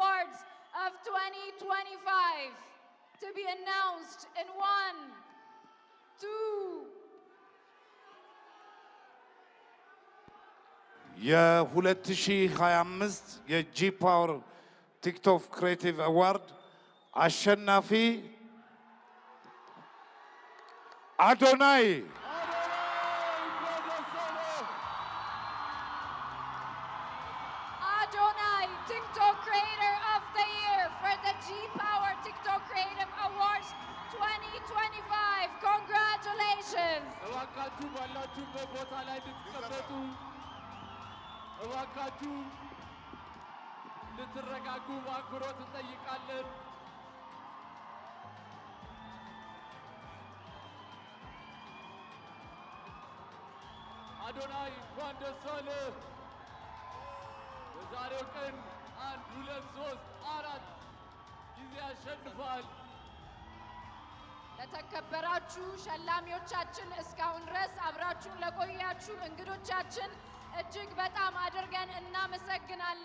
Awards of 2025 to be announced in 1, 2. የ2025 የጂ ፓወር ቲክቶክ ክሬቲቭ አዋርድ አሸናፊ አዶናይ Adonai, TikTok Creator of the Year for the G Power TikTok Creative Awards 2025. Congratulations! እባካችሁ ባላችሁበት ቦታ ላይ እንድትቀመጡ እባካችሁ እንድትረጋጉ በአክብሮት እንጠይቃለን። አዶናይ እንኳን ደስ አለህ። በዛሬው ቀን 1 2 3 4 ጊዜ አሸንፋል። ለተከበራችሁ ሸላሚዎቻችን እስካሁን ድረስ አብራችሁን ለቆያችሁ እንግዶቻችን እጅግ በጣም አድርገን እናመሰግናለን።